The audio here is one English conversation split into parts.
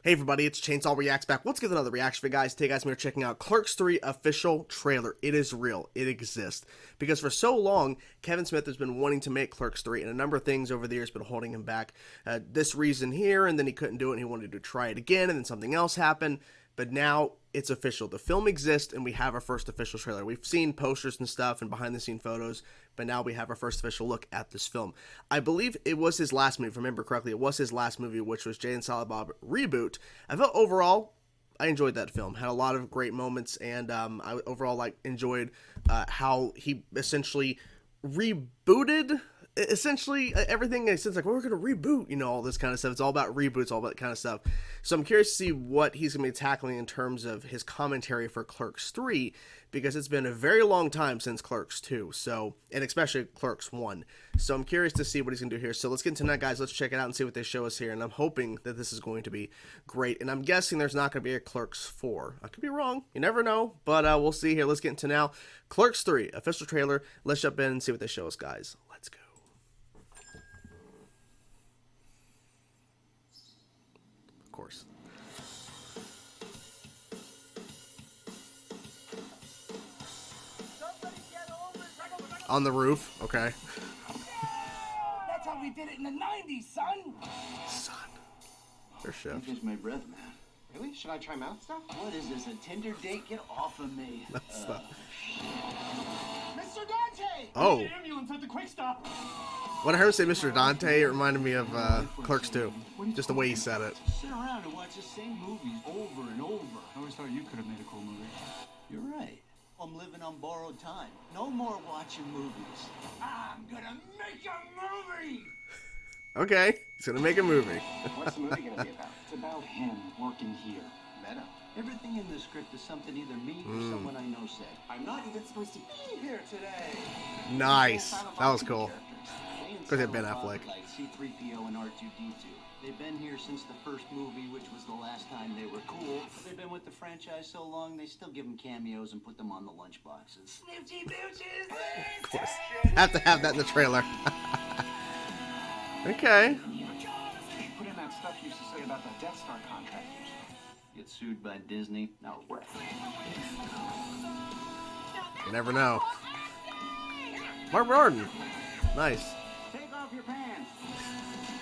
Hey everybody, it's Chainsaw Reacts back. Let's get another reaction video, guys. Today, guys, we're checking out Clerks 3 official trailer. It is real. It exists. Because for so long, Kevin Smith has been wanting to make Clerks 3, and a number of things over the years have been holding him back. This reason here, and then he couldn't do it, and he wanted to try it again, and then something else happened. But now it's official. The film exists, and we have our first official trailer. We've seen posters and stuff and behind-the-scene photos, but now we have our first official look at this film. I believe it was his last movie, if I remember correctly. It was his last movie, which was Jay and Silent Bob Reboot. I felt overall, I enjoyed that film. Had a lot of great moments, and I overall enjoyed how he essentially rebooted essentially everything. It's like, well, we're going to reboot, all this kind of stuff. It's all about reboots, all that kind of stuff. So I'm curious to see what he's going to be tackling in terms of his commentary for Clerks 3, because it's been a very long time since Clerks 2, so, and especially Clerks 1. So I'm curious to see what he's going to do here. So let's get into that, guys. Let's check it out and see what they show us here, and I'm hoping that this is going to be great. And I'm guessing there's not going to be a Clerks 4. I could be wrong. You never know, but we'll see here. Let's get into now Clerks 3, official trailer. Let's jump in and see what they show us, guys. Let's go. Of course. On the roof, okay. That's how we did it in the 90s, son. Son. Their chef. You catch my breath, man. Really? Should I try mouth stuff? What is this, a Tinder date? Get off of me. That's not... Mr. Dante! Oh. An ambulance at the quick stop. When I heard him say Mr. Dante, it reminded me of Clerks 2. Just the way he said it. Sit around and watch the same movies over and over. I always thought you could have made a cool movie. You're right. I'm living on borrowed time. No more watching movies. I'm gonna make a movie! Okay, he's gonna make a movie. What's the movie gonna be about? It's about him working here. Meta. Everything in the script is something either me or someone I know said. I'm not even supposed to be here today. Nice. That was cool. Because they had Ben Affleck. Like C-3PO and R2-D2. They've been here since the first movie, which was the last time they were cool. They've been with the franchise so long, they still give them cameos and put them on the lunchboxes. Snoochie booches! Of course. Have to have that in the trailer. Okay. Put in that stuff you used to say about the Death Star contractors. Get sued by Disney? No way. You never know. Mark Gordon. Nice. Take off your pants.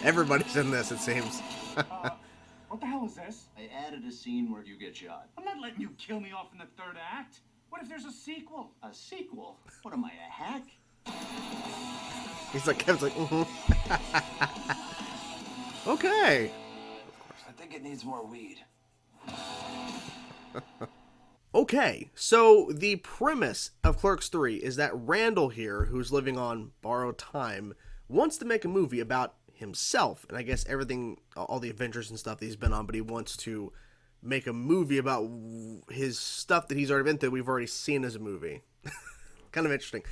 Everybody's in this, it seems. What the hell is this? I added a scene where you get shot. I'm not letting you kill me off in the third act. What if there's a sequel? A sequel? What am I, a hack? He's like, Kevin's like, Okay. I think it needs more weed. Okay, so the premise of Clerks 3 is that Randall here, who's living on borrowed time, wants to make a movie about himself, and I guess everything, all the adventures and stuff that he's been on, but he wants to make a movie about his stuff that he's already been through, we've already seen as a movie. Kind of interesting.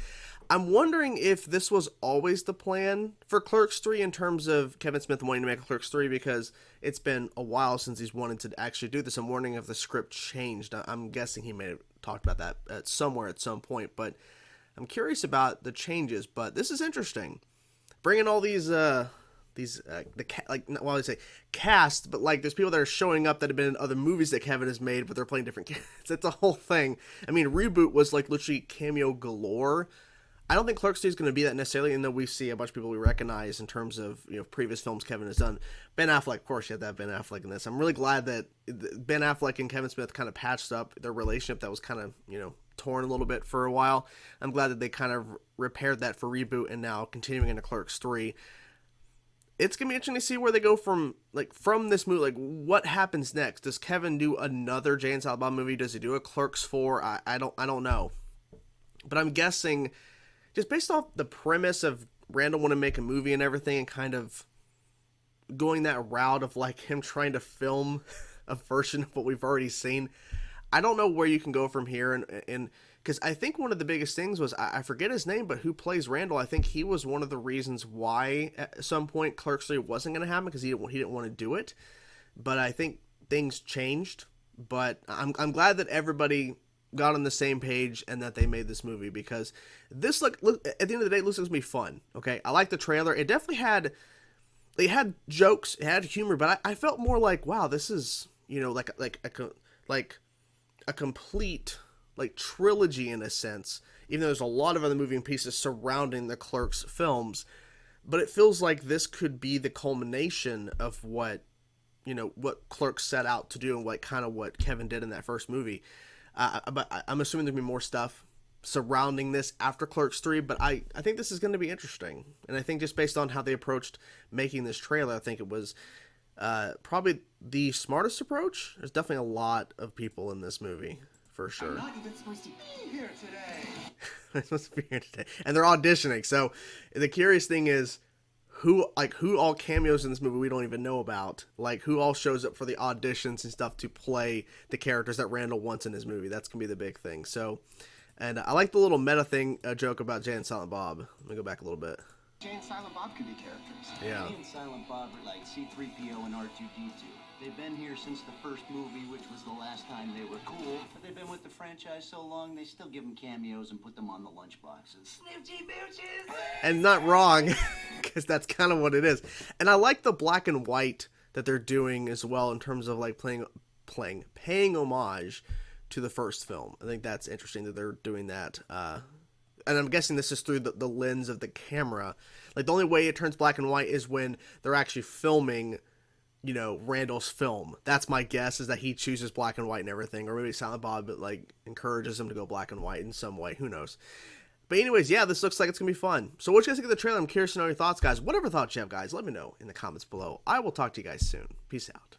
I'm wondering if this was always the plan for Clerks 3 in terms of Kevin Smith wanting to make a Clerks 3, because it's been a while since he's wanted to actually do this. I'm wondering if the script changed. I'm guessing he may have talked about that somewhere at some point, but I'm curious about the changes. But this is interesting. Bringing all these cast, but like there's people that are showing up that have been in other movies that Kevin has made, but they're playing different characters. It's a whole thing. I mean, Reboot was like literally cameo galore. I don't think Clerks 2 is going to be that necessarily, even though we see a bunch of people we recognize in terms of previous films Kevin has done. Ben Affleck, of course, you had that Ben Affleck in this. I'm really glad that Ben Affleck and Kevin Smith kind of patched up their relationship that was kind of torn a little bit for a while. I'm glad that they kind of repaired that for Reboot and now continuing into Clerks 3. It's going to be interesting to see where they go from this movie. Like, what happens next? Does Kevin do another Jay and Silent Bob movie? Does he do a Clerks 4? I don't know. But I'm guessing, just based off the premise of Randall want to make a movie and everything, and kind of going that route of like him trying to film a version of what we've already seen, I don't know where you can go from here. And because I think one of the biggest things was, I forget his name, but who plays Randall, I think he was one of the reasons why at some point Clerks 3 wasn't going to happen, because he didn't want to do it. But I think things changed. But I'm glad that everybody got on the same page and that they made this movie, because this look at the end of the day, it looks like it's gonna be fun. Okay, I like the trailer. It definitely had it had jokes, it had humor, but I felt more like, wow, this is, like a complete like trilogy in a sense. Even though there's a lot of other moving pieces surrounding the Clerks films, but it feels like this could be the culmination of what what Clerks set out to do and what Kevin did in that first movie. But I'm assuming there'll be more stuff surrounding this after Clerks 3, but I think this is going to be interesting. And I think just based on how they approached making this trailer, I think it was probably the smartest approach. There's definitely a lot of people in this movie, for sure. I'm not even supposed to be here today. They're supposed to be here today. And they're auditioning. So the curious thing is who all cameos in this movie we don't even know about. Like who all shows up for the auditions and stuff to play the characters that Randall wants in his movie. That's going to be the big thing. So, and I like the little meta thing, joke about Jay and Silent Bob. Let me go back a little bit. Jay and Silent Bob could be characters. Yeah. Jay and Silent Bob are like C-3PO and R2-D2. They've been here since the first movie, which was the last time they were cool. But they've been with the franchise so long, they still give them cameos and put them on the lunchboxes. Snifty mooches! And not wrong, because that's kind of what it is. And I like the black and white that they're doing as well in terms of like paying homage to the first film. I think that's interesting that they're doing that. And I'm guessing this is through the lens of the camera. Like the only way it turns black and white is when they're actually filming, Randall's film. That's my guess, is that he chooses black and white and everything, or maybe Silent Bob like encourages him to go black and white in some way. Who knows? But anyways, yeah, this looks like it's gonna be fun. So what you guys think of the trailer? I'm curious to know your thoughts, guys. Whatever thoughts you have, guys, let me know in the comments below. I will talk to you guys soon. Peace out.